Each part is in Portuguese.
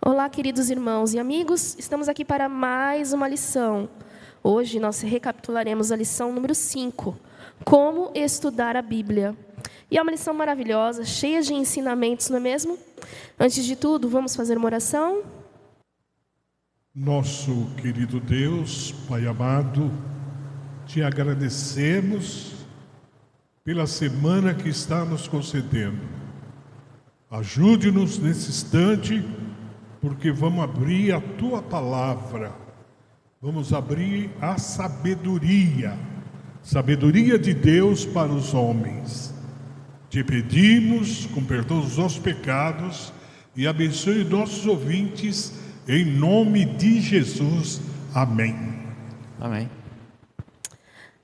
Olá, queridos irmãos e amigos, estamos aqui para mais uma lição. Hoje nós recapitularemos a lição número 5, Como Estudar a Bíblia. E é uma lição maravilhosa, cheia de ensinamentos, não é mesmo? Antes de tudo, vamos fazer uma oração? Nosso querido Deus, Pai amado, te agradecemos pela semana que está nos concedendo. Ajude-nos nesse instante, porque vamos abrir a Tua Palavra. Vamos abrir a sabedoria de Deus para os homens. Te pedimos, com perdão dos nossos pecados, e abençoe nossos ouvintes, em nome de Jesus. Amém. Amém.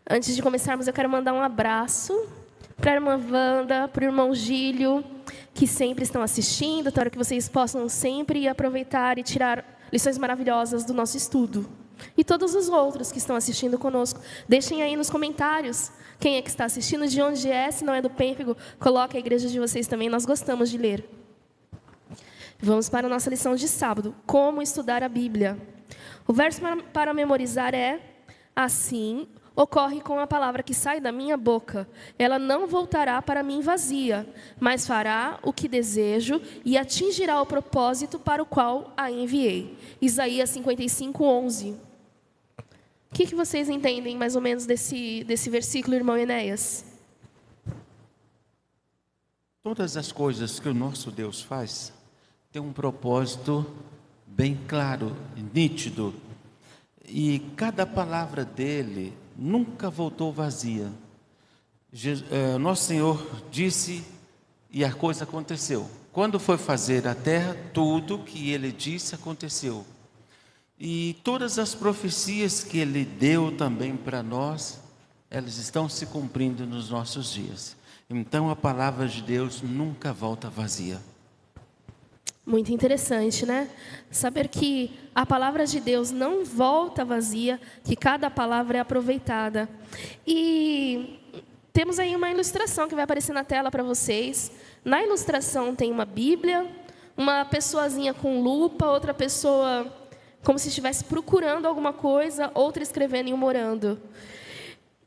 Antes de começarmos, eu quero mandar um abraço para a irmã Wanda, para o irmão Gílio, que sempre estão assistindo. Espero que vocês possam sempre aproveitar e tirar lições maravilhosas do nosso estudo. E todos os outros que estão assistindo conosco, deixem aí nos comentários quem é que está assistindo, de onde é, se não é do Pênfigo, coloque a igreja de vocês também, nós gostamos de ler. Vamos para a nossa lição de sábado, como estudar a Bíblia. O verso para memorizar é: assim ocorre com a palavra que sai da minha boca. Ela não voltará para mim vazia, mas fará o que desejo e atingirá o propósito para o qual a enviei. Isaías 55:11. O que vocês entendem mais ou menos desse versículo, irmão Enéas? Todas as coisas que o nosso Deus faz têm um propósito bem claro, nítido. E cada palavra dele nunca voltou vazia. Nosso Senhor disse e a coisa aconteceu. Quando foi fazer a terra, tudo que ele disse aconteceu. E todas as profecias que ele deu também para nós, elas estão se cumprindo nos nossos dias. Então a palavra de Deus nunca volta vazia. Muito interessante, né? Saber que a palavra de Deus não volta vazia, que cada palavra é aproveitada. E temos aí uma ilustração que vai aparecer na tela para vocês. Na ilustração tem uma Bíblia, uma pessoazinha com lupa, outra pessoa como se estivesse procurando alguma coisa, outra escrevendo e humorando.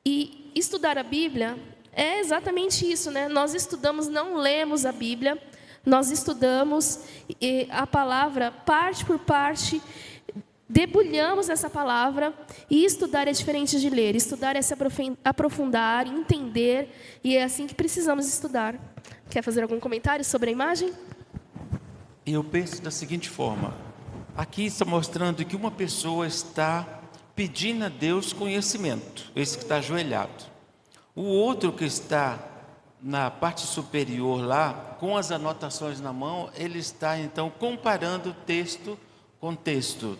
E estudar a Bíblia é exatamente isso, né? Nós estudamos, não lemos a Bíblia, nós estudamos a palavra parte por parte, debulhamos essa palavra, e estudar é diferente de ler. Estudar é se aprofundar, entender, e é assim que precisamos estudar. Quer fazer algum comentário sobre a imagem? Eu penso da seguinte forma: aqui está mostrando que uma pessoa está pedindo a Deus conhecimento, esse que está ajoelhado. O outro que está na parte superior lá, com as anotações na mão, ele está então comparando texto com texto.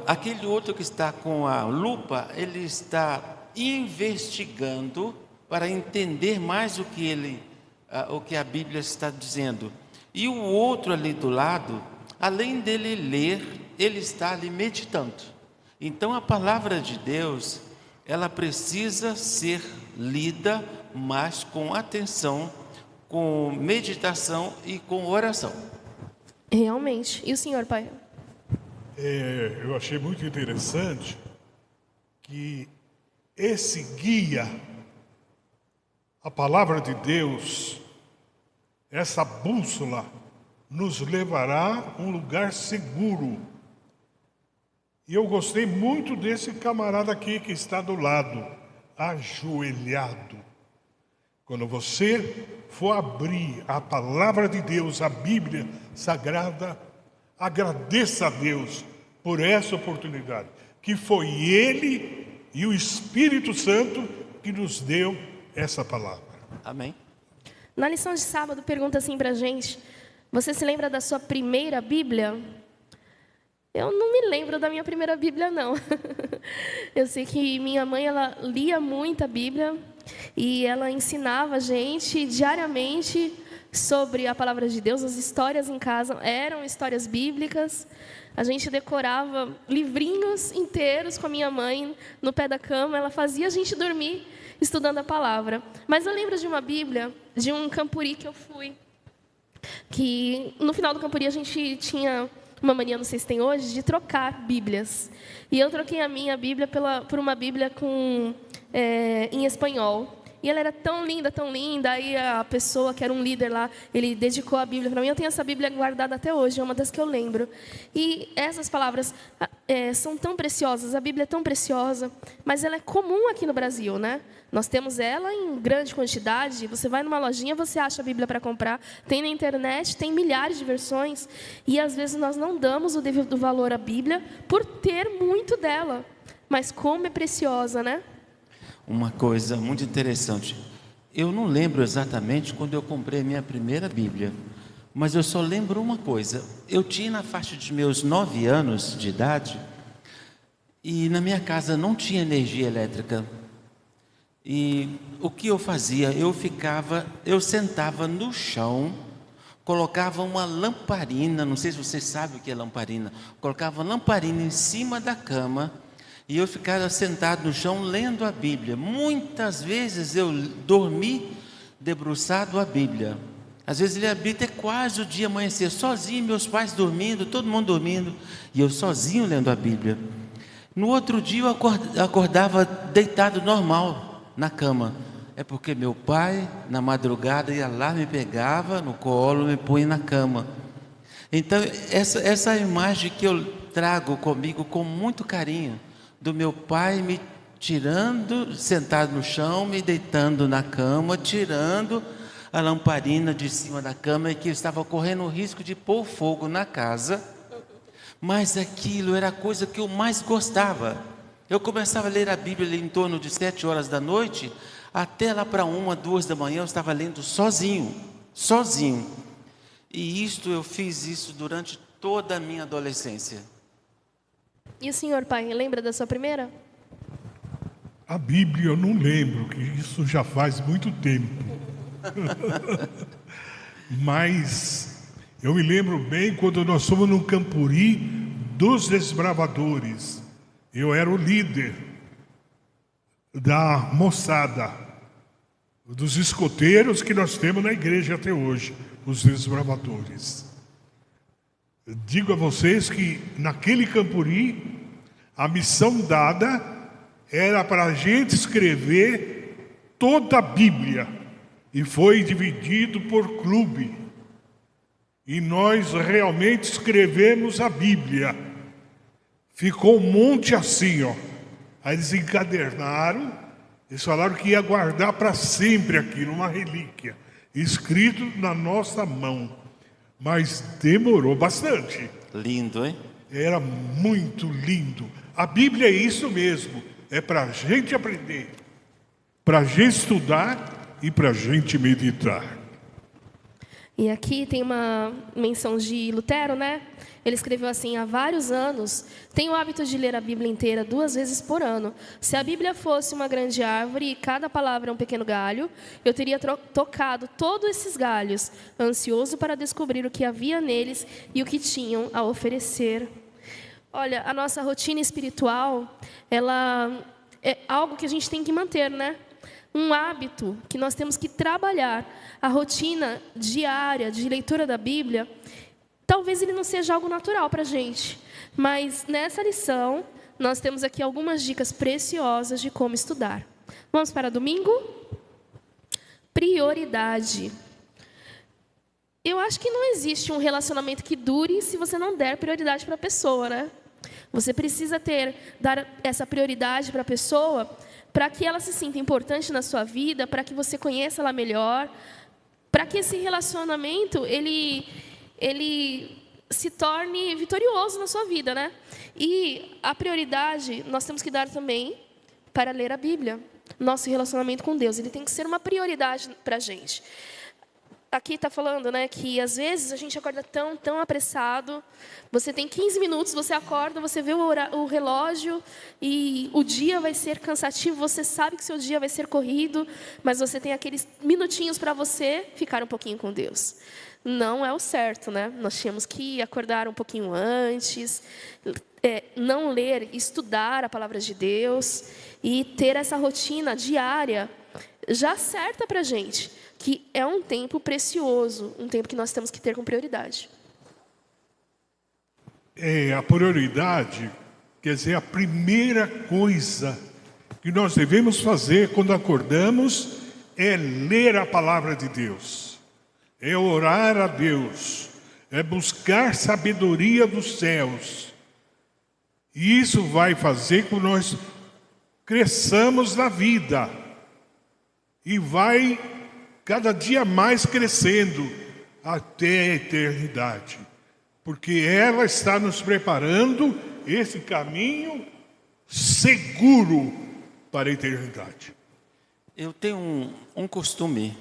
Aquele outro que está com a lupa, ele está investigando para entender mais o que a Bíblia está dizendo. E o outro ali do lado, além dele ler, ele está ali meditando. Então a palavra de Deus, ela precisa ser lida, mas com atenção, com meditação e com oração. Realmente. E o senhor, pai? Eu achei muito interessante que esse guia, a palavra de Deus, essa bússola, nos levará a um lugar seguro. E eu gostei muito desse camarada aqui que está do lado, ajoelhado. Quando você for abrir a palavra de Deus, a Bíblia Sagrada, agradeça a Deus por essa oportunidade, que foi Ele e o Espírito Santo que nos deu essa palavra. Amém? Na lição de sábado, pergunta assim para a gente: você se lembra da sua primeira Bíblia? Eu não me lembro da minha primeira Bíblia, não. Eu sei que minha mãe, ela lia muita Bíblia e ela ensinava a gente diariamente sobre a palavra de Deus. As histórias em casa eram histórias bíblicas. A gente decorava livrinhos inteiros com a minha mãe no pé da cama. Ela fazia a gente dormir estudando a palavra. Mas eu lembro de uma Bíblia, de um campuri que eu fui. que no final do Campuri a gente tinha uma mania, não sei se tem hoje, de trocar Bíblias. E eu troquei a minha Bíblia por uma Bíblia em espanhol. E ela era tão linda, aí a pessoa que era um líder lá, ele dedicou a Bíblia para mim. Eu tenho essa Bíblia guardada até hoje, é uma das que eu lembro. E essas palavras são tão preciosas, a Bíblia é tão preciosa, mas ela é comum aqui no Brasil, né? Nós temos ela em grande quantidade, você vai numa lojinha, você acha a Bíblia para comprar, tem na internet, tem milhares de versões, e às vezes nós não damos o devido valor à Bíblia por ter muito dela. Mas como é preciosa, né? Uma coisa muito interessante. Eu não lembro exatamente quando eu comprei a minha primeira Bíblia, mas eu só lembro uma coisa. Eu tinha na faixa de meus 9 anos de idade, e na minha casa não tinha energia elétrica. E o que eu fazia? Eu sentava no chão, colocava uma lamparina, não sei se vocês sabem o que é lamparina, colocava uma lamparina em cima da cama, e eu ficava sentado no chão lendo a Bíblia. Muitas vezes eu dormi debruçado a Bíblia. Às vezes ele abria até quase o dia amanhecer, sozinho, meus pais dormindo, todo mundo dormindo, e eu sozinho lendo a Bíblia. No outro dia eu acordava deitado normal na cama. É porque meu pai, na madrugada, ia lá, me pegava no colo, me punha na cama. Então, essa é a imagem que eu trago comigo com muito carinho, do meu pai me tirando, sentado no chão, me deitando na cama, tirando a lamparina de cima da cama, e que eu estava correndo o risco de pôr fogo na casa, mas aquilo era a coisa que eu mais gostava. Eu começava a ler a Bíblia em torno de 7 horas da noite, até lá para 1, 2 da manhã eu estava lendo sozinho. E eu fiz isso durante toda a minha adolescência. E o senhor, pai, lembra da sua primeira? A Bíblia eu não lembro, que isso já faz muito tempo. Mas eu me lembro bem quando nós fomos no Campuri dos Desbravadores. Eu era o líder da moçada, dos escoteiros que nós temos na igreja até hoje, os Desbravadores. Digo a vocês que naquele Campuri, a missão dada era para a gente escrever toda a Bíblia, e foi dividido por clube, e nós realmente escrevemos a Bíblia. Ficou um monte assim, ó. Aí eles encadernaram, eles falaram que ia guardar para sempre aqui, numa relíquia, escrito na nossa mão. Mas demorou bastante. Lindo, hein? Era muito lindo. A Bíblia é isso mesmo, é para a gente aprender, para a gente estudar e para a gente meditar. E aqui tem uma menção de Lutero, né? Ele escreveu assim: há vários anos, tenho o hábito de ler a Bíblia inteira 2 vezes por ano. Se a Bíblia fosse uma grande árvore e cada palavra um pequeno galho, eu teria tocado todos esses galhos, ansioso para descobrir o que havia neles e o que tinham a oferecer. Olha, a nossa rotina espiritual, ela é algo que a gente tem que manter, né? Um hábito que nós temos que trabalhar. A rotina diária de leitura da Bíblia, talvez ele não seja algo natural para a gente, mas nessa lição nós temos aqui algumas dicas preciosas de como estudar. Vamos para domingo? Prioridade. Eu acho que não existe um relacionamento que dure se você não der prioridade para a pessoa, né? Você precisa dar essa prioridade para a pessoa, para que ela se sinta importante na sua vida, para que você conheça ela melhor, para que esse relacionamento ele se torne vitorioso na sua vida, né? E a prioridade nós temos que dar também para ler a Bíblia. Nosso relacionamento com Deus, ele tem que ser uma prioridade para a gente. Aqui está falando, né, que às vezes a gente acorda tão apressado. Você tem 15 minutos, você acorda, você vê o relógio e o dia vai ser cansativo. Você sabe que seu dia vai ser corrido, mas você tem aqueles minutinhos para você ficar um pouquinho com Deus. Não é o certo, né? Nós tínhamos que acordar um pouquinho antes, não ler, estudar a palavra de Deus e ter essa rotina diária já acerta para a gente que é um tempo precioso, um tempo que nós temos que ter com prioridade. A prioridade, quer dizer, a primeira coisa que nós devemos fazer quando acordamos é ler a palavra de Deus, é orar a Deus, é buscar sabedoria dos céus. E isso vai fazer com que nós cresçamos na vida e vai cada dia mais crescendo até a eternidade. Porque ela está nos preparando esse caminho seguro para a eternidade. Eu tenho um costume,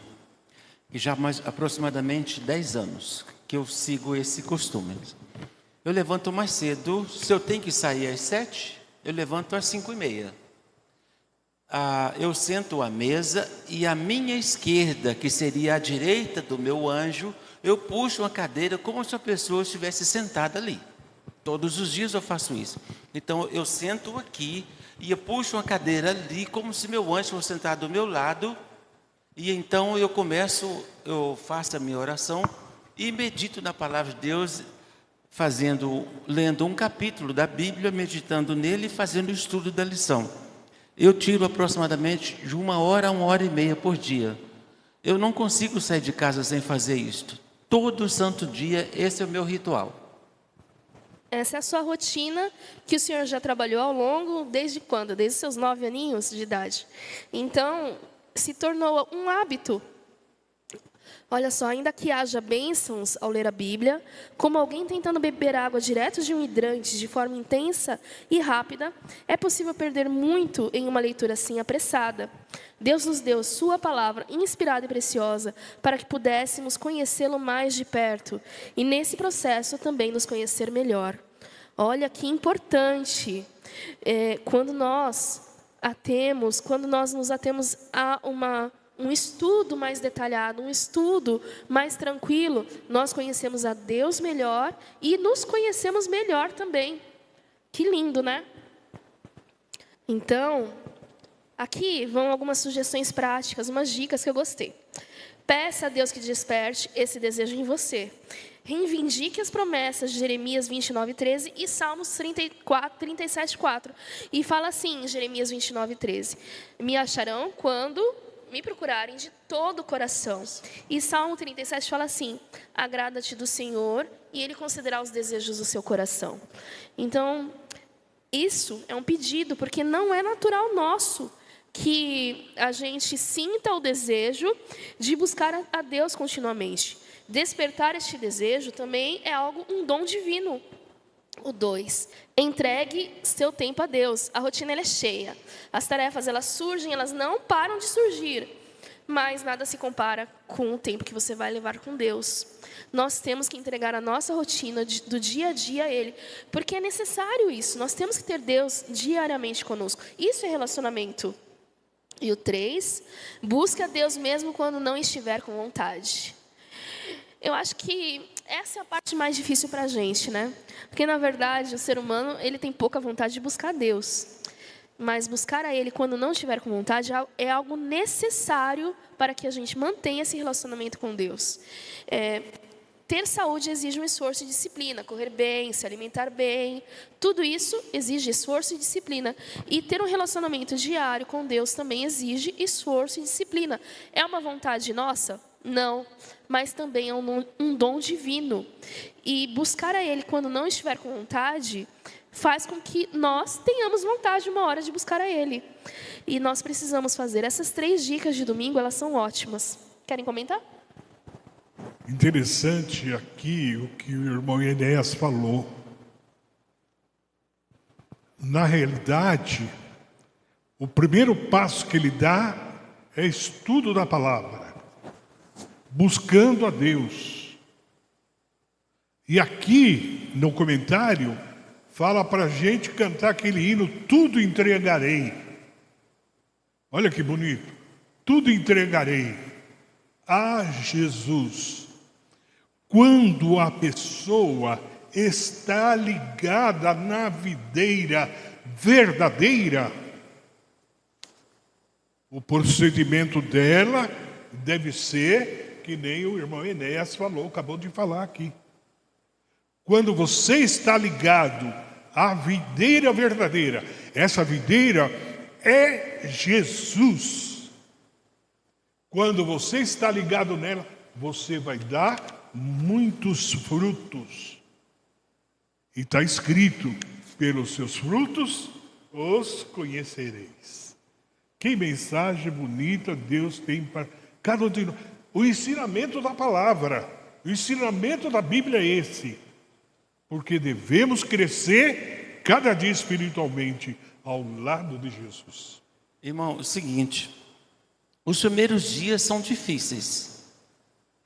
que já há aproximadamente 10 anos, que eu sigo esse costume. Eu levanto mais cedo, se eu tenho que sair às 7, eu levanto às 5:30. Eu sento à mesa e à minha esquerda, que seria a direita do meu anjo, eu puxo uma cadeira como se a pessoa estivesse sentada ali. Todos os dias eu faço isso. Então eu sento aqui e eu puxo uma cadeira ali como se meu anjo fosse sentado do meu lado. E então eu faço a minha oração e medito na palavra de Deus, lendo um capítulo da Bíblia, meditando nele e fazendo o estudo da lição. Eu tiro aproximadamente de 1 hora a 1h30 por dia. Eu não consigo sair de casa sem fazer isto. Todo santo dia, esse é o meu ritual. Essa é a sua rotina que o senhor já trabalhou ao longo, desde quando? Desde seus 9 aninhos de idade. Então, se tornou um hábito. Olha só, ainda que haja bênçãos ao ler a Bíblia, como alguém tentando beber água direto de um hidrante de forma intensa e rápida, é possível perder muito em uma leitura assim apressada. Deus nos deu sua palavra inspirada e preciosa para que pudéssemos conhecê-lo mais de perto e nesse processo também nos conhecer melhor. Olha que importante, quando nós nos atemos a um estudo mais detalhado, um estudo mais tranquilo, nós conhecemos a Deus melhor e nos conhecemos melhor também. Que lindo, né? Então, aqui vão algumas sugestões práticas, umas dicas que eu gostei. Peça a Deus que desperte esse desejo em você. Reivindique as promessas de Jeremias 29:13 e Salmos 37:4. E fala assim em Jeremias 29:13: me acharão quando me procurarem de todo o coração. E Salmo 37 fala assim: agrada-te do Senhor e Ele concederá os desejos do seu coração. Então, isso é um pedido, porque não é natural nosso que a gente sinta o desejo de buscar a Deus continuamente. Despertar este desejo também é um dom divino. O 2, entregue seu tempo a Deus. A rotina ela é cheia. As tarefas elas surgem, elas não param de surgir. Mas nada se compara com o tempo que você vai levar com Deus. Nós temos que entregar a nossa rotina do dia a dia a Ele. Porque é necessário isso. Nós temos que ter Deus diariamente conosco. Isso é relacionamento. E o 3, busque a Deus mesmo quando não estiver com vontade. Eu acho que essa é a parte mais difícil para a gente, né? Porque, na verdade, o ser humano ele tem pouca vontade de buscar Deus. Mas buscar a Ele quando não estiver com vontade é algo necessário para que a gente mantenha esse relacionamento com Deus. Ter saúde exige um esforço e disciplina. Correr bem, se alimentar bem, tudo isso exige esforço e disciplina. E ter um relacionamento diário com Deus também exige esforço e disciplina. É uma vontade nossa? Não, mas também é um dom divino. E buscar a Ele quando não estiver com vontade faz com que nós tenhamos vontade uma hora de buscar a Ele. E nós precisamos fazer. Essas 3 dicas de domingo, elas são ótimas. Querem comentar? Interessante aqui o que o irmão Enéas falou. Na realidade, o primeiro passo que ele dá é estudo da palavra, buscando a Deus. E aqui, no comentário, fala para a gente cantar aquele hino, tudo entregarei. Olha que bonito. Tudo entregarei a Jesus. Quando a pessoa está ligada na videira verdadeira, O procedimento dela deve ser que nem o irmão Enéas falou, acabou de falar aqui. Quando você está ligado à videira verdadeira, essa videira é Jesus. Quando você está ligado nela, você vai dar muitos frutos. E está escrito, pelos seus frutos os conhecereis. Que mensagem bonita Deus tem para cada um de nós. O ensinamento da palavra, o ensinamento da Bíblia é esse. Porque devemos crescer cada dia espiritualmente ao lado de Jesus. Irmão, é o seguinte, os primeiros dias são difíceis,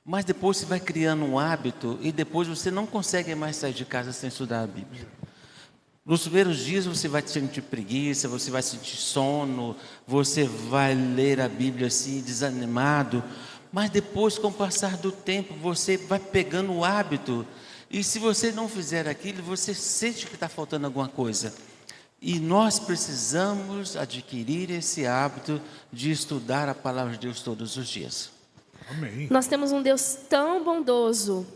mas depois você vai criando um hábito e depois você não consegue mais sair de casa sem estudar a Bíblia. Nos primeiros dias você vai sentir preguiça, você vai sentir sono, você vai ler a Bíblia assim desanimado, mas depois, com o passar do tempo, você vai pegando o hábito. E se você não fizer aquilo, você sente que está faltando alguma coisa. E nós precisamos adquirir esse hábito de estudar a palavra de Deus todos os dias. Amém. Nós temos um Deus tão bondoso,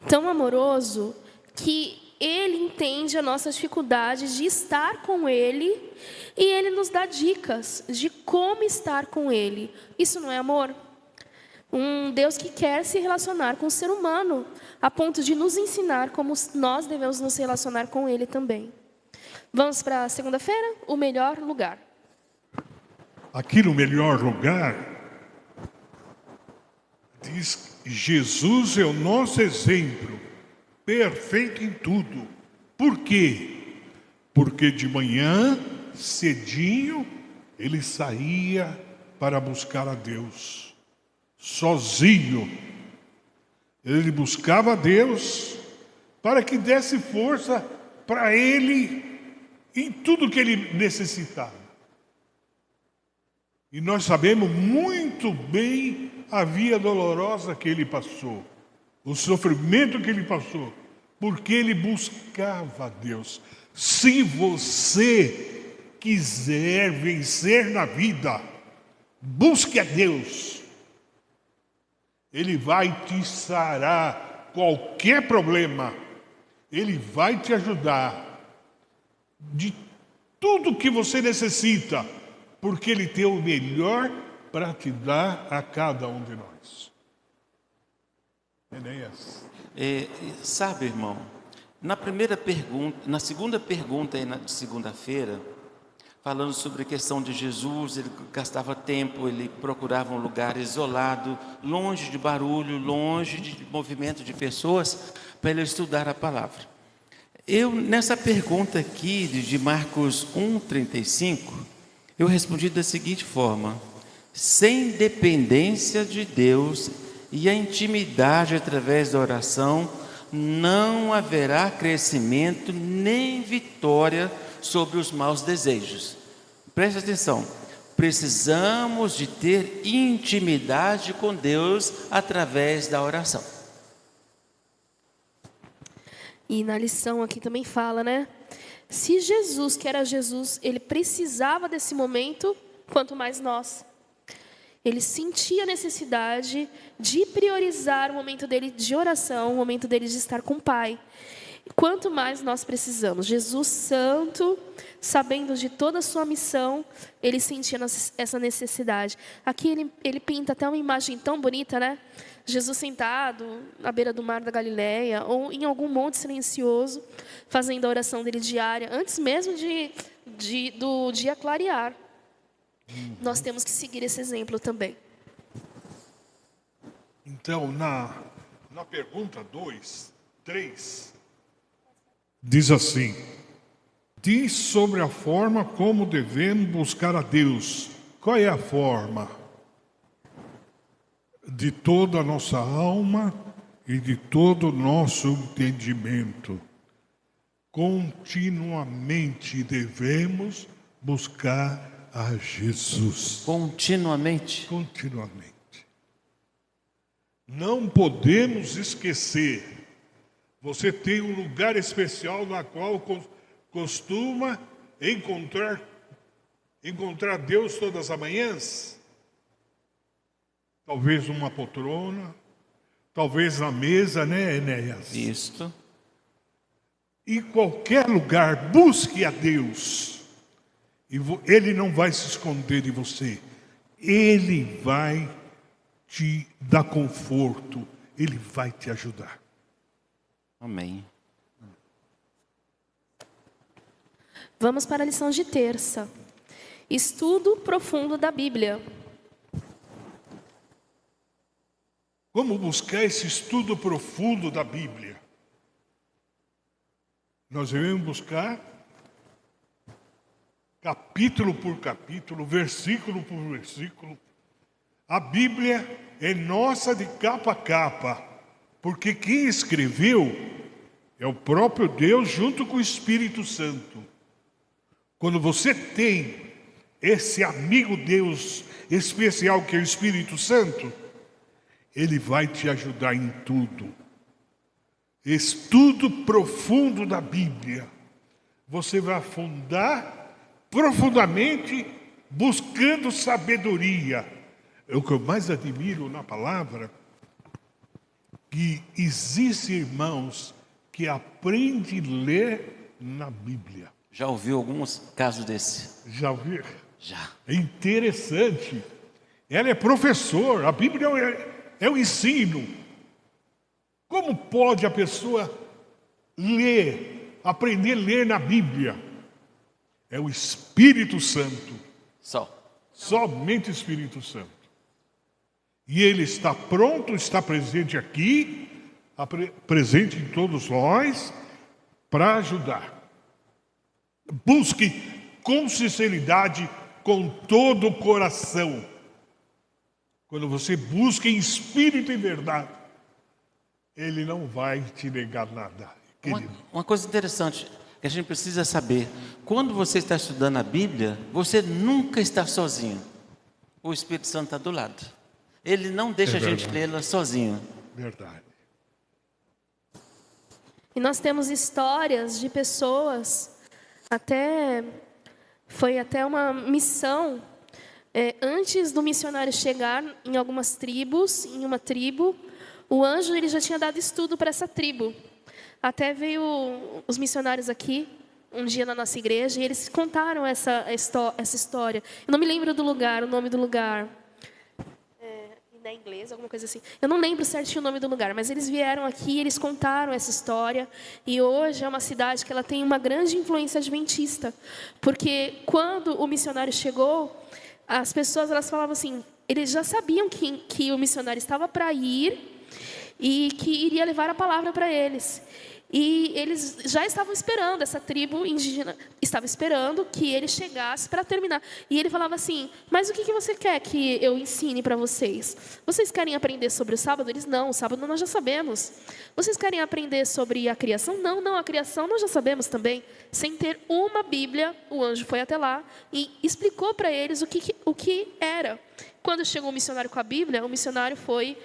tão amoroso, que Ele entende a nossa dificuldade de estar com Ele e Ele nos dá dicas de como estar com Ele. Isso não é amor? Um Deus que quer se relacionar com o ser humano, a ponto de nos ensinar como nós devemos nos relacionar com Ele também. Vamos para a segunda-feira? O melhor lugar. Aqui no melhor lugar, diz que Jesus é o nosso exemplo, perfeito em tudo. Por quê? Porque de manhã, cedinho, ele saía para buscar a Deus. Sozinho, ele buscava a Deus para que desse força para ele em tudo que ele necessitava. E nós sabemos muito bem a via dolorosa que ele passou, o sofrimento que ele passou, porque ele buscava a Deus. Se você quiser vencer na vida, busque a Deus. Ele vai te sarar qualquer problema. Ele vai te ajudar de tudo que você necessita, porque Ele tem o melhor para te dar a cada um de nós. Enéas. Sabe, irmão, na segunda pergunta aí de segunda-feira, falando sobre a questão de Jesus, ele gastava tempo, ele procurava um lugar isolado, longe de barulho, longe de movimento de pessoas, para ele estudar a palavra. Nessa pergunta aqui de Marcos 1,35, eu respondi da seguinte forma: sem dependência de Deus e a intimidade através da oração, não haverá crescimento nem vitória sobre os maus desejos. Preste atenção, precisamos de ter intimidade com Deus através da oração. E na lição aqui também fala, né? Se Jesus, que era Jesus, ele precisava desse momento, quanto mais nós. Ele sentia a necessidade de priorizar o momento dele de oração, o momento dele de estar com o Pai. Quanto mais nós precisamos. Jesus santo, sabendo de toda a sua missão, ele sentia essa necessidade. Aqui ele pinta até uma imagem tão bonita, né? Jesus sentado à beira do mar da Galileia, ou em algum monte silencioso, fazendo a oração dele diária, antes mesmo do dia clarear. Nós temos que seguir esse exemplo também. Então, na pergunta 3, diz assim: diz sobre a forma como devemos buscar a Deus. Qual é a forma? De toda a nossa alma e de todo o nosso entendimento. Continuamente devemos buscar a Jesus. Continuamente? Continuamente. Não podemos esquecer. Você tem um lugar especial na qual costuma encontrar encontrar Deus todas as manhãs? Talvez numa poltrona, talvez na mesa, né, Enéas? Isto. Em qualquer lugar, busque a Deus. E Ele não vai se esconder de você. Ele vai te dar conforto. Ele vai te ajudar. Amém. Vamos para a lição de terça. Estudo profundo da Bíblia. Como buscar esse estudo profundo da Bíblia? Nós devemos buscar capítulo por capítulo, versículo por versículo. A Bíblia é nossa de capa a capa, porque quem escreveu é o próprio Deus junto com o Espírito Santo. Quando você tem esse amigo Deus especial que é o Espírito Santo, Ele vai te ajudar em tudo. Estudo profundo da Bíblia. Você vai afundar profundamente buscando sabedoria. É o que eu mais admiro na palavra, que existem irmãos que aprendem a ler na Bíblia. Já ouviu alguns casos desse? Já ouviu? Já. É interessante. Ela é professor, a Bíblia é o ensino. Como pode a pessoa ler, aprender a ler na Bíblia? É o Espírito Santo. Somente o Espírito Santo. E Ele está pronto, está presente aqui, presente em todos nós, para ajudar. Busque com sinceridade, com todo o coração. Quando você busca em espírito e verdade, Ele não vai te negar nada. Uma coisa interessante que a gente precisa saber: quando você está estudando a Bíblia, você nunca está sozinho. O Espírito Santo está do lado. Ele não deixa a gente lê-la sozinho. Verdade. E nós temos histórias de pessoas, foi até uma missão, antes do missionário chegar em algumas tribos, em uma tribo, o anjo ele já tinha dado estudo para essa tribo. Até veio os missionários aqui, um dia na nossa igreja, e eles contaram essa história. Eu não me lembro do lugar, o nome do lugar. Na inglês, alguma coisa assim. Eu não lembro certinho o nome do lugar, mas eles vieram aqui, eles contaram essa história, e hoje é uma cidade que ela tem uma grande influência adventista, porque quando o missionário chegou, as pessoas elas falavam assim, eles já sabiam que o missionário estava para ir e que iria levar a palavra para eles. E eles já estavam esperando, essa tribo indígena estava esperando que ele chegasse para terminar. E ele falava assim, mas o que você quer que eu ensine para vocês? Vocês querem aprender sobre o sábado? Eles, não, o sábado nós já sabemos. Vocês querem aprender sobre a criação? Não, a criação nós já sabemos também. Sem ter uma Bíblia, o anjo foi até lá e explicou para eles o que era. Quando chegou o missionário com a Bíblia, o missionário foi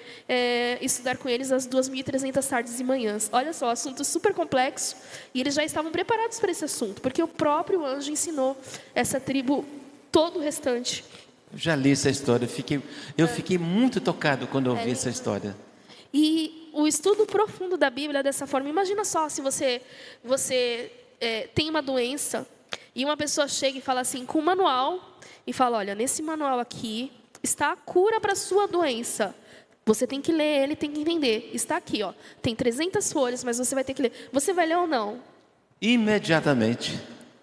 estudar com eles as 2.300 tardes e manhãs. Olha só, assunto super complexo. E eles já estavam preparados para esse assunto, porque o próprio anjo ensinou essa tribo todo o restante. Eu já li essa história, eu fiquei muito tocado quando eu ouvi essa história. E o estudo profundo da Bíblia é dessa forma. Imagina só se você tem uma doença e uma pessoa chega e fala assim, com um manual, e fala, olha, nesse manual aqui está a cura para a sua doença. Você tem que ler ele, tem que entender. Está aqui, ó. Tem 300 folhas, mas você vai ter que ler. Você vai ler ou não? Imediatamente.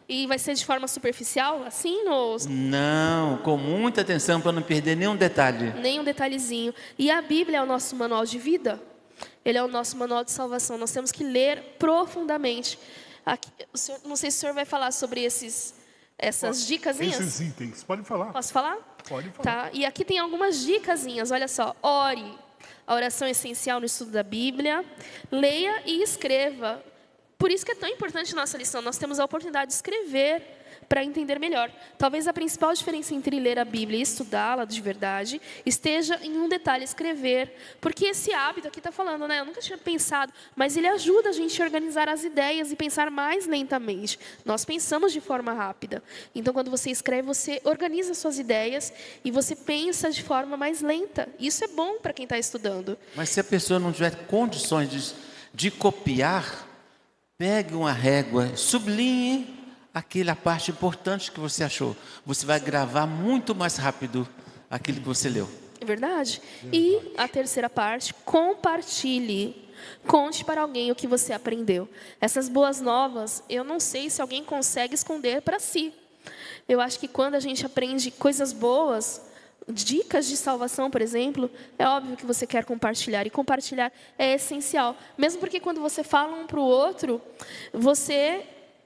E vai ser de forma superficial, assim? Não, com muita atenção para não perder nenhum detalhe. Nenhum detalhezinho. E a Bíblia é o nosso manual de vida. Ele é o nosso manual de salvação. Nós temos que ler profundamente. Aqui, não sei se o senhor vai falar sobre essas dicasinhas. Esses itens, pode falar. Posso falar? Pode falar. Tá. E aqui tem algumas dicasinhas, olha só. Ore, a oração é essencial no estudo da Bíblia. Leia e escreva. Por isso que é tão importante nossa lição. Nós temos a oportunidade de escrever para entender melhor. Talvez a principal diferença entre ler a Bíblia e estudá-la de verdade esteja em um detalhe: escrever. Porque esse hábito aqui está falando, né? Eu nunca tinha pensado, mas ele ajuda a gente a organizar as ideias e pensar mais lentamente. Nós pensamos de forma rápida. Então, quando você escreve, você organiza suas ideias e você pensa de forma mais lenta. Isso é bom para quem está estudando. Mas se a pessoa não tiver condições de copiar, pegue uma régua, sublinhe aquela parte importante que você achou. Você vai gravar muito mais rápido aquilo que você leu. É verdade. E a terceira parte: compartilhe. Conte para alguém o que você aprendeu. Essas boas novas, eu não sei se alguém consegue esconder para si. Eu acho que quando a gente aprende coisas boas, dicas de salvação, por exemplo, é óbvio que você quer compartilhar. E compartilhar é essencial. Mesmo porque quando você fala um para o outro, você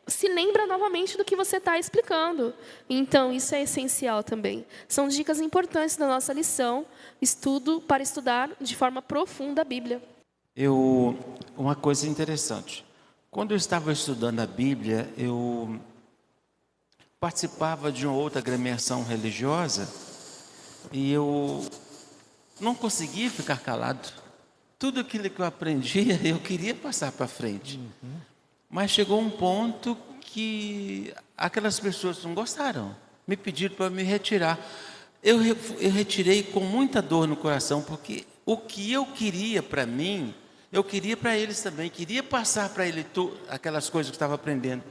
se lembra novamente do que você está explicando. Então, isso é essencial também. São dicas importantes da nossa lição, estudo para estudar de forma profunda a Bíblia. Uma coisa interessante. Quando eu estava estudando a Bíblia, eu participava de uma outra agremiação religiosa e eu não conseguia ficar calado. Tudo aquilo que eu aprendia, eu queria passar para frente. Mas chegou um ponto que aquelas pessoas não gostaram. Me pediram para me retirar. Eu retirei com muita dor no coração, porque o que eu queria para mim, eu queria para eles também. Queria passar para eles aquelas coisas que eu estava aprendendo.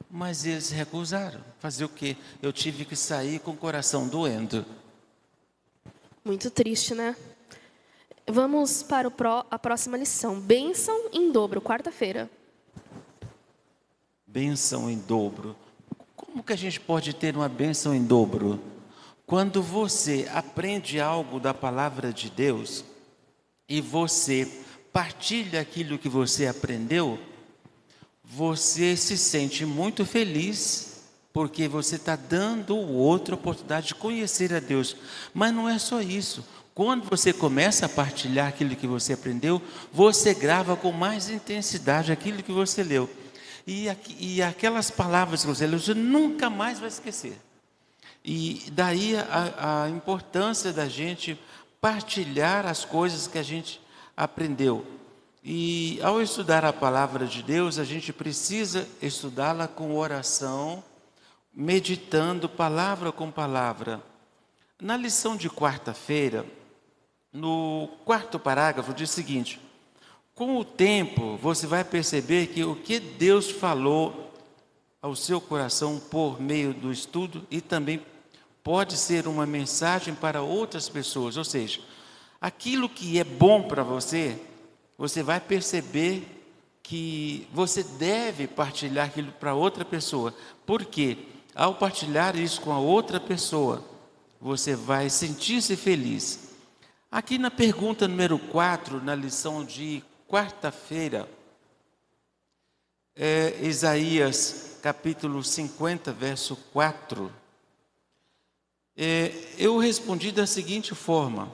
Mas eles recusaram. Fazer o quê? Eu tive que sair com o coração doendo. Muito triste, né? Vamos para a próxima lição. Bênção em dobro, quarta-feira. Bênção em dobro. Como que a gente pode ter uma bênção em dobro? Quando você aprende algo da palavra de Deus e você partilha aquilo que você aprendeu, você se sente muito feliz, porque você está dando ao outro a oportunidade de conhecer a Deus. Mas não é só isso. Quando você começa a partilhar aquilo que você aprendeu, você grava com mais intensidade aquilo que você leu. E aquelas palavras que você leu, você nunca mais vai esquecer. E daí a importância da gente partilhar as coisas que a gente aprendeu. E ao estudar a palavra de Deus, a gente precisa estudá-la com oração, meditando palavra com palavra. Na lição de quarta-feira, no quarto parágrafo, diz o seguinte: com o tempo, você vai perceber que o que Deus falou ao seu coração por meio do estudo e também pode ser uma mensagem para outras pessoas. Ou seja, aquilo que é bom para você, você vai perceber que você deve partilhar aquilo para outra pessoa. Por quê? Ao partilhar isso com a outra pessoa, você vai sentir-se feliz. Aqui na pergunta número 4, na lição de quarta-feira, Isaías capítulo 50, verso 4, eu respondi da seguinte forma: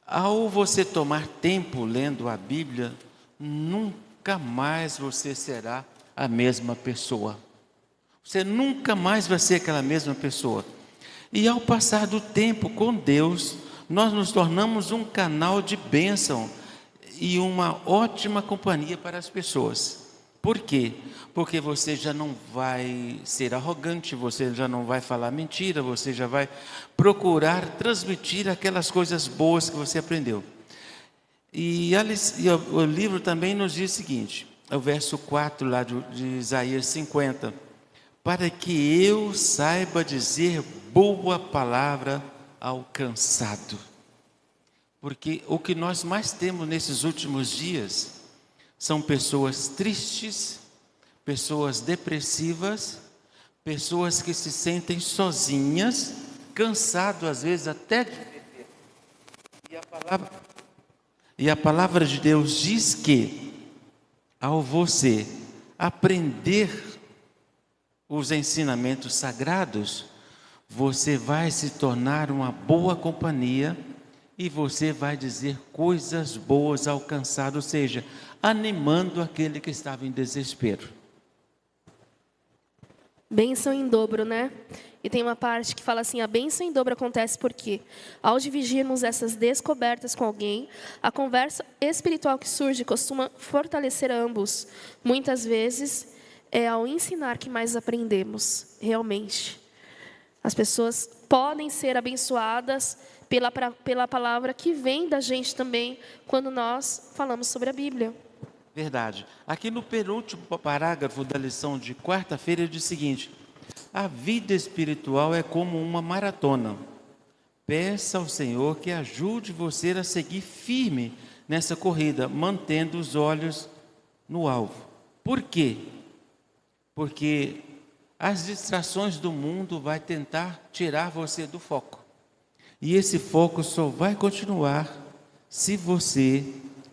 ao você tomar tempo lendo a Bíblia, nunca mais você será a mesma pessoa. Você nunca mais vai ser aquela mesma pessoa. E ao passar do tempo com Deus, nós nos tornamos um canal de bênção e uma ótima companhia para as pessoas. Por quê? Porque você já não vai ser arrogante, você já não vai falar mentira, você já vai procurar transmitir aquelas coisas boas que você aprendeu. E o livro também nos diz o seguinte, o verso 4 lá de Isaías 50, para que eu saiba dizer boa palavra ao cansado. Porque o que nós mais temos nesses últimos dias são pessoas tristes, pessoas depressivas, pessoas que se sentem sozinhas, cansado às vezes até de viver. E a palavra de Deus diz que ao você aprender os ensinamentos sagrados, você vai se tornar uma boa companhia e você vai dizer coisas boas ao cansado, ou seja, animando aquele que estava em desespero. Bênção em dobro, né? E tem uma parte que fala assim: a bênção em dobro acontece porque, ao dividirmos essas descobertas com alguém, a conversa espiritual que surge costuma fortalecer ambos. Muitas vezes, é ao ensinar que mais aprendemos, realmente. As pessoas podem ser abençoadas pela palavra que vem da gente também, quando nós falamos sobre a Bíblia. Verdade. Aqui no penúltimo parágrafo da lição de quarta-feira diz o seguinte: a vida espiritual é como uma maratona. Peça ao Senhor que ajude você a seguir firme nessa corrida, mantendo os olhos no alvo. Por quê? Porque as distrações do mundo vai tentar tirar você do foco. E esse foco só vai continuar se você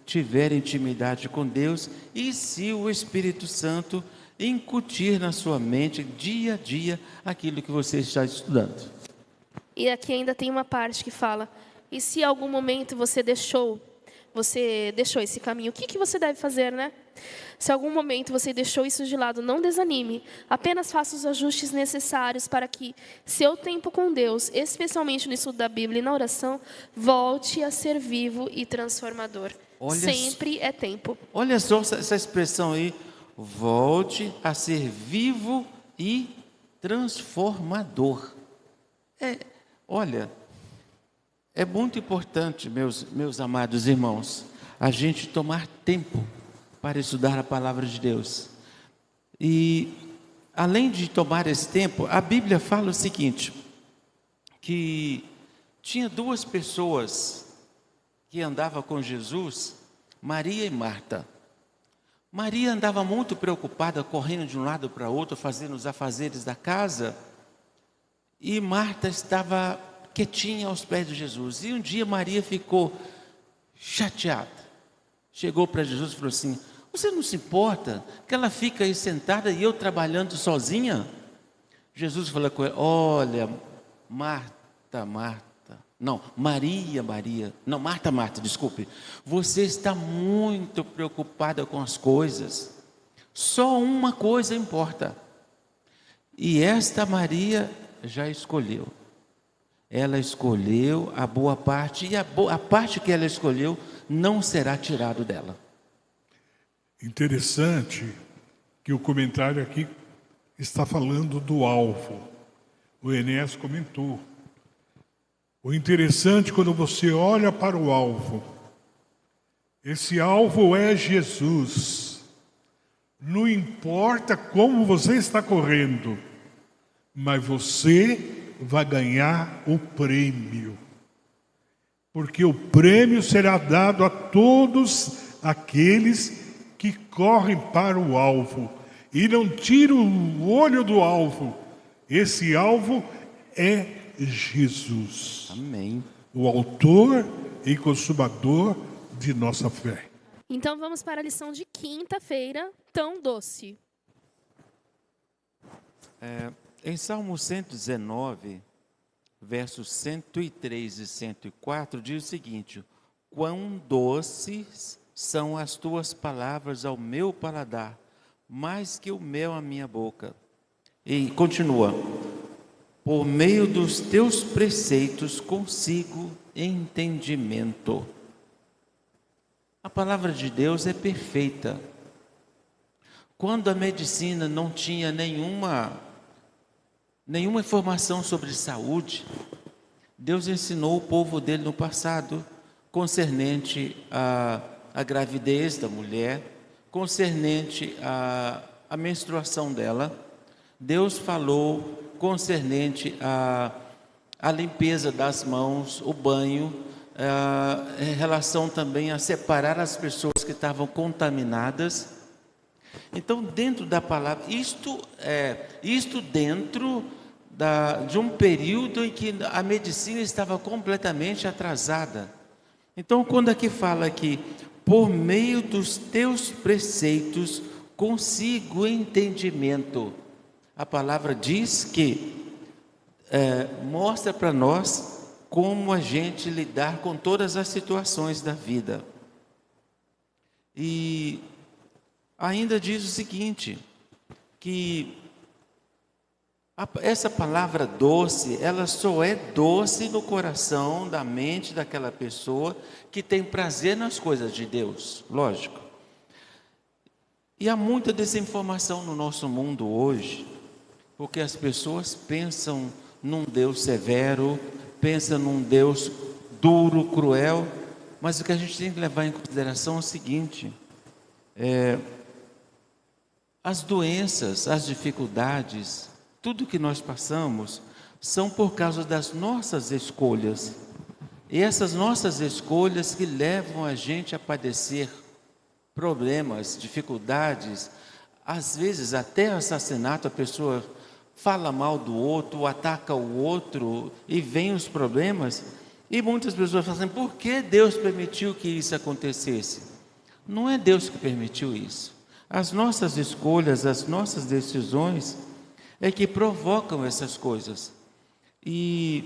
tiver intimidade com Deus e se o Espírito Santo incutir na sua mente dia a dia aquilo que você está estudando. E aqui ainda tem uma parte que fala: e se em algum momento você deixou esse caminho, o que você deve fazer, né? Se em algum momento você deixou isso de lado, não desanime. Apenas faça os ajustes necessários para que seu tempo com Deus, especialmente no estudo da Bíblia e na oração, volte a ser vivo e transformador. Sempre é tempo. Olha só essa expressão aí: volte a ser vivo e transformador. Olha, é muito importante, meus amados irmãos, a gente tomar tempo para estudar a palavra de Deus. E, além de tomar esse tempo, a Bíblia fala o seguinte, que tinha duas pessoas que andavam com Jesus, Maria e Marta. Maria andava muito preocupada, correndo de um lado para outro, fazendo os afazeres da casa, e Marta estava quietinha aos pés de Jesus. E um dia Maria ficou chateada. Chegou para Jesus e falou assim: você não se importa que ela fica aí sentada e eu trabalhando sozinha? Jesus falou com ela: olha, Marta, desculpe. Você está muito preocupada com as coisas. Só uma coisa importa. E esta Maria já escolheu. Ela escolheu a boa parte, e a parte que ela escolheu não será tirado dela. Interessante que o comentário aqui está falando do alvo. O Enéas comentou. O interessante, quando você olha para o alvo, esse alvo é Jesus. Não importa como você está correndo, mas você vai ganhar o prêmio. Porque o prêmio será dado a todos aqueles que correm para o alvo e não tiram o olho do alvo. Esse alvo é Jesus. Amém. O autor e consumador de nossa fé. Então vamos para a lição de quinta-feira, tão doce. Em Salmo 119, versos 103 e 104, diz o seguinte: quão doces são as tuas palavras ao meu paladar, mais que o mel à minha boca. E continua: por meio dos teus preceitos consigo entendimento. A palavra de Deus é perfeita. Quando a medicina não tinha nenhuma informação sobre saúde, Deus ensinou o povo dele no passado, concernente à gravidez da mulher, concernente à menstruação dela. Deus falou concernente à limpeza das mãos, o banho, em relação também a separar as pessoas que estavam contaminadas. Então, dentro da palavra, isto dentro de um período em que a medicina estava completamente atrasada. Então, quando aqui fala que por meio dos teus preceitos consigo entendimento, a palavra diz que mostra para nós como a gente lidar com todas as situações da vida. E ainda diz o seguinte, que Essa palavra doce, ela só é doce no coração, da mente daquela pessoa que tem prazer nas coisas de Deus, lógico. E há muita desinformação no nosso mundo hoje, porque as pessoas pensam num Deus severo, pensam num Deus duro, cruel, mas o que a gente tem que levar em consideração é o seguinte: as doenças, as dificuldades, tudo que nós passamos são por causa das nossas escolhas. E essas nossas escolhas que levam a gente a padecer problemas, dificuldades, às vezes até assassinato. A pessoa fala mal do outro, ataca o outro e vem os problemas. E muitas pessoas falam assim: por que Deus permitiu que isso acontecesse? Não é Deus que permitiu isso. As nossas escolhas, as nossas decisões é que provocam essas coisas. E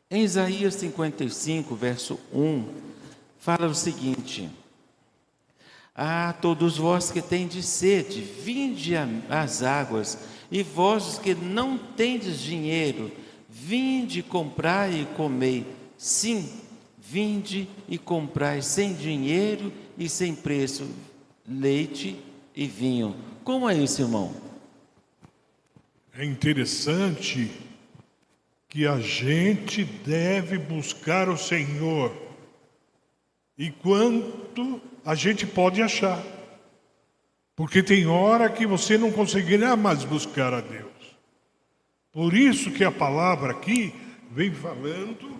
em Isaías 55, verso 1, fala o seguinte: ah, todos vós que tendes sede, vinde às águas, e vós que não tendes dinheiro, vinde, comprai e comei. Sim, vinde e comprai sem dinheiro e sem preço leite e vinho. Como é isso, irmão? É interessante que a gente deve buscar o Senhor, e quanto a gente pode achar, porque tem hora que você não conseguirá mais buscar a Deus. Por isso que a palavra aqui vem falando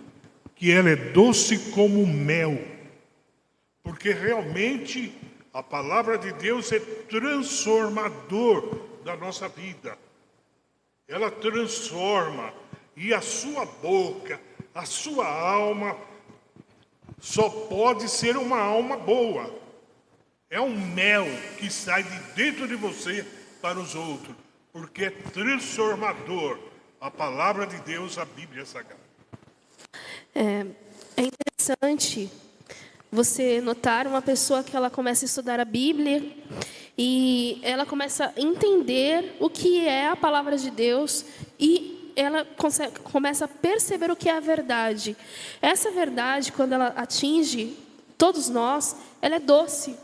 que ela é doce como mel, porque realmente a palavra de Deus é transformador da nossa vida. Ela transforma, e a sua boca, a sua alma, só pode ser uma alma boa. É um mel que sai de dentro de você para os outros, porque é transformador. A palavra de Deus, a Bíblia Sagrada. É interessante você notar uma pessoa que ela começa a estudar a Bíblia e ela começa a entender o que é a palavra de Deus e ela começa a perceber o que é a verdade. Essa verdade, quando ela atinge todos nós, ela é doce.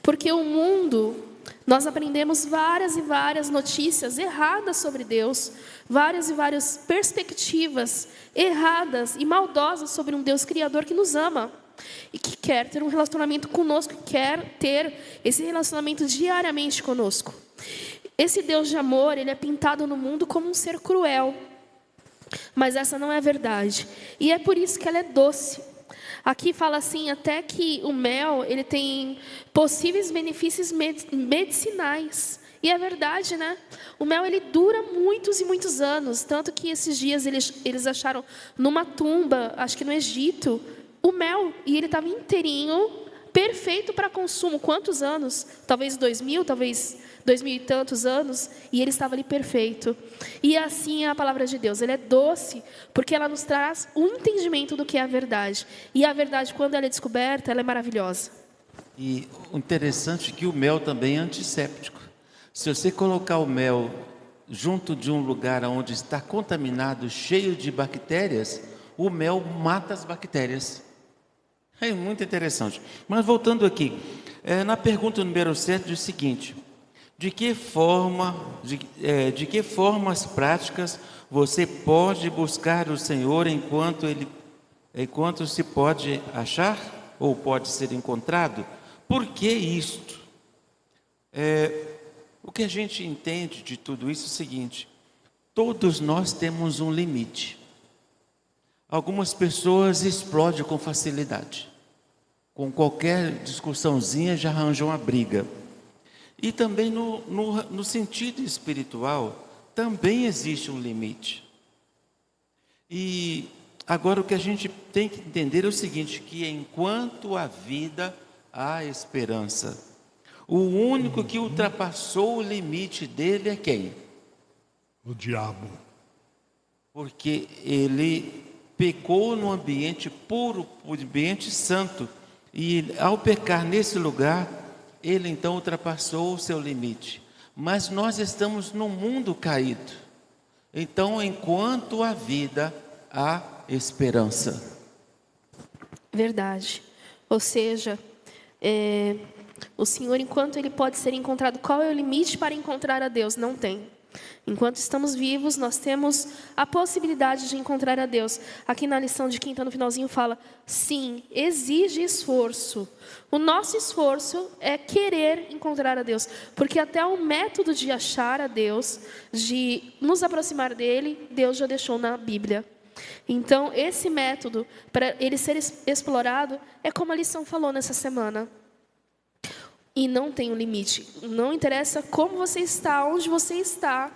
Porque o mundo, nós aprendemos várias e várias notícias erradas sobre Deus, várias e várias perspectivas erradas e maldosas sobre um Deus criador que nos ama e que quer ter um relacionamento conosco, que quer ter esse relacionamento diariamente conosco. Esse Deus de amor, ele é pintado no mundo como um ser cruel, mas essa não é a verdade, e é por isso que ela é doce. Aqui fala assim, até que o mel, ele tem possíveis benefícios medicinais. E é verdade, né? O mel, ele dura muitos e muitos anos. Tanto que esses dias eles acharam numa tumba, acho que no Egito, o mel. E ele estava inteirinho, perfeito para consumo. Quantos anos? Talvez 2000, talvez 2000 e tantos anos, e ele estava ali perfeito. E assim é a palavra de Deus, ela é doce, porque ela nos traz o entendimento do que é a verdade. E a verdade, quando ela é descoberta, ela é maravilhosa. E o interessante é que o mel também é antisséptico. Se você colocar o mel junto de um lugar onde está contaminado, cheio de bactérias, o mel mata as bactérias. É muito interessante. Mas voltando aqui, na pergunta número 7 diz o seguinte: de que formas práticas você pode buscar o Senhor enquanto se pode achar ou pode ser encontrado? Por que isto? O que a gente entende de tudo isso é o seguinte: todos nós temos um limite. Algumas pessoas explodem com facilidade. Com qualquer discussãozinha já arranjam uma briga. E também no sentido espiritual, também existe um limite. E agora o que a gente tem que entender é o seguinte, que enquanto há vida, há esperança. O único que ultrapassou o limite dele é quem? O diabo. Porque ele pecou no ambiente puro, no ambiente santo. E ao pecar nesse lugar, ele então ultrapassou o seu limite. Mas nós estamos num mundo caído. Então, enquanto há vida, há esperança. Verdade. Ou seja, o Senhor, enquanto Ele pode ser encontrado, qual é o limite para encontrar a Deus? Não tem. Enquanto estamos vivos, nós temos a possibilidade de encontrar a Deus. Aqui na lição de quinta, no finalzinho, fala: sim, exige esforço. O nosso esforço é querer encontrar a Deus. Porque até o método de achar a Deus, de nos aproximar dEle, Deus já deixou na Bíblia. Então, esse método, para ele ser explorado, é como a lição falou nessa semana. E não tem um limite. Não interessa como você está, onde você está.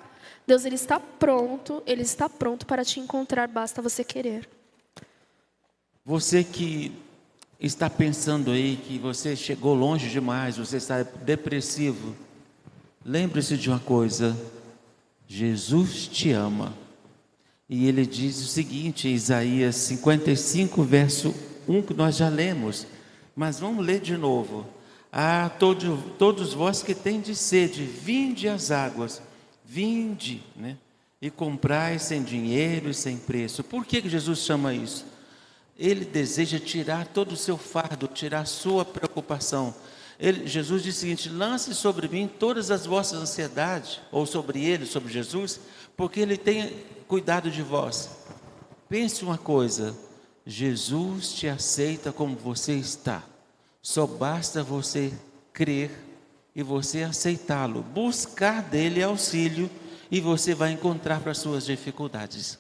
Deus, Ele está pronto para te encontrar, basta você querer. Você que está pensando aí que você chegou longe demais, você está depressivo, lembre-se de uma coisa: Jesus te ama. E Ele diz o seguinte, em Isaías 55, verso 1, que nós já lemos, mas vamos ler de novo. Todos vós que tendes sede, vinde às águas, vinde, né? E comprai sem dinheiro e sem preço. Por que Jesus chama isso? Ele deseja tirar todo o seu fardo, tirar a sua preocupação. Jesus diz o seguinte: lance sobre mim todas as vossas ansiedades, ou sobre Ele, sobre Jesus, porque Ele tem cuidado de vós. Pense uma coisa: Jesus te aceita como você está. Só basta você crer e você aceitá-lo, buscar dele auxílio, e você vai encontrar para as suas dificuldades.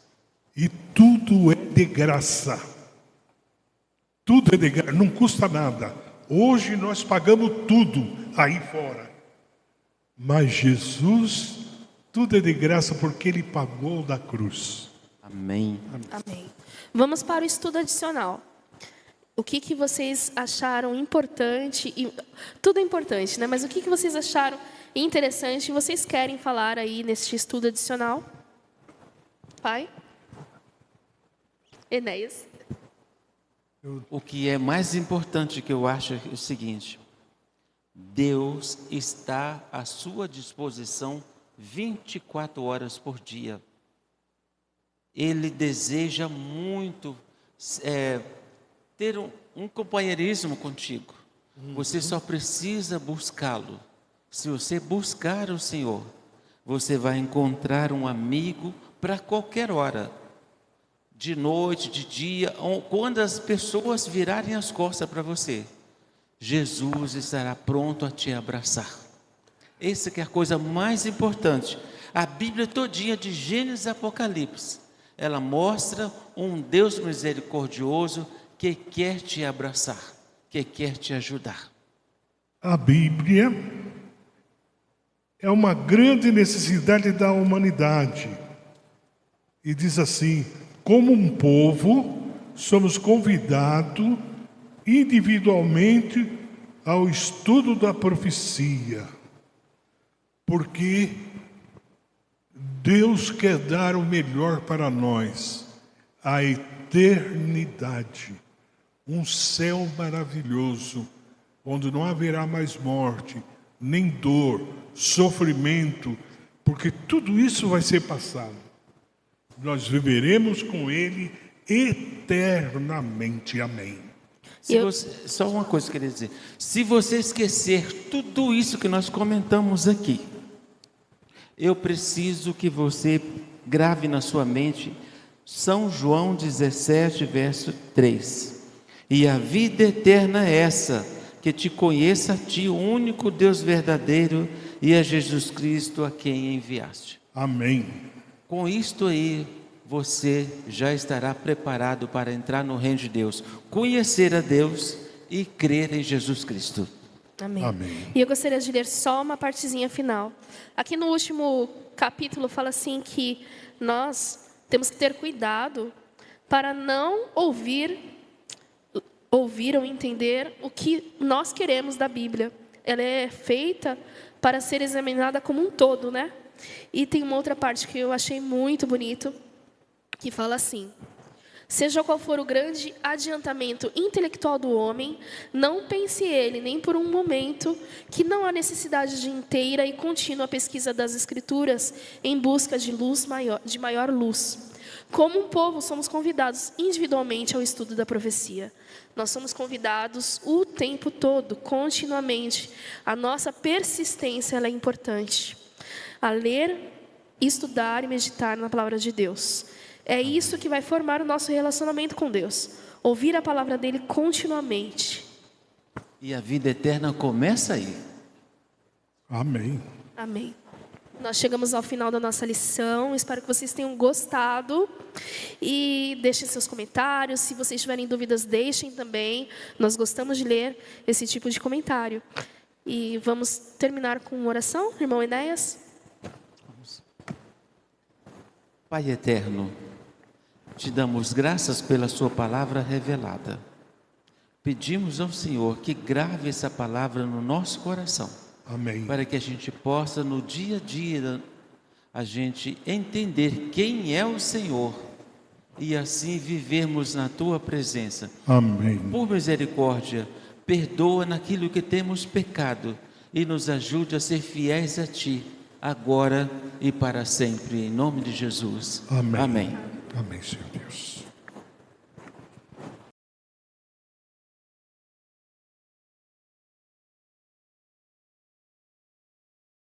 E tudo é de graça. Tudo é de graça, não custa nada. Hoje nós pagamos tudo aí fora. Mas Jesus, tudo é de graça porque Ele pagou da cruz. Amém. Amém. Vamos para o estudo adicional. O que vocês acharam importante? Tudo é importante, né? Mas o que vocês acharam interessante e vocês querem falar aí neste estudo adicional? Pai? Enéas? O que é mais importante que eu acho é o seguinte: Deus está à sua disposição 24 horas por dia. Ele deseja muito ter um companheirismo contigo. Você só precisa buscá-lo. Se você buscar o Senhor, você vai encontrar um amigo para qualquer hora, de noite, de dia, quando as pessoas virarem as costas para você, Jesus estará pronto a te abraçar. Essa que é a coisa mais importante. A Bíblia todinha, de Gênesis a Apocalipse, ela mostra um Deus misericordioso que quer te abraçar, que quer te ajudar. A Bíblia é uma grande necessidade da humanidade. E diz assim: como um povo, somos convidados individualmente ao estudo da profecia. Porque Deus quer dar o melhor para nós, a eternidade. Um céu maravilhoso, onde não haverá mais morte, nem dor, sofrimento, porque tudo isso vai ser passado. Nós viveremos com Ele eternamente. Amém. Só uma coisa que eu queria dizer: se você esquecer tudo isso que nós comentamos aqui, eu preciso que você grave na sua mente São João 17, verso 3. E a vida eterna é essa, que te conheça a ti, o único Deus verdadeiro, e a Jesus Cristo a quem enviaste. Amém. Com isto aí, você já estará preparado para entrar no reino de Deus, conhecer a Deus e crer em Jesus Cristo. Amém. Amém. E eu gostaria de ler só uma partezinha final. Aqui no último capítulo fala assim que nós temos que ter cuidado para não ouvir ou entender o que nós queremos da Bíblia. Ela é feita para ser examinada como um todo, né? E tem uma outra parte que eu achei muito bonito, que fala assim: Seja qual for o grande adiantamento intelectual do homem, não pense ele, nem por um momento, que não há necessidade de inteira e contínua pesquisa das Escrituras em busca de maior luz. Como um povo, somos convidados individualmente ao estudo da profecia. Nós somos convidados o tempo todo, continuamente. A nossa persistência ela é importante. A ler, estudar e meditar na palavra de Deus. É isso que vai formar o nosso relacionamento com Deus. Ouvir a palavra dele continuamente. E a vida eterna começa aí. Amém. Amém. Nós chegamos ao final da nossa lição. Espero que vocês tenham gostado. E deixem seus comentários. Se vocês tiverem dúvidas, deixem também. Nós gostamos de ler esse tipo de comentário. E vamos terminar com uma oração, irmão Enéas. Pai eterno, te damos graças pela sua palavra revelada. Pedimos ao Senhor que grave essa palavra no nosso coração. Amém. Para que a gente possa, no dia a dia, a gente entender quem é o Senhor e assim vivermos na tua presença. Amém. Por misericórdia, perdoa naquilo que temos pecado e nos ajude a ser fiéis a ti, agora e para sempre, em nome de Jesus. Amém. Amém. Amém, Senhor Deus.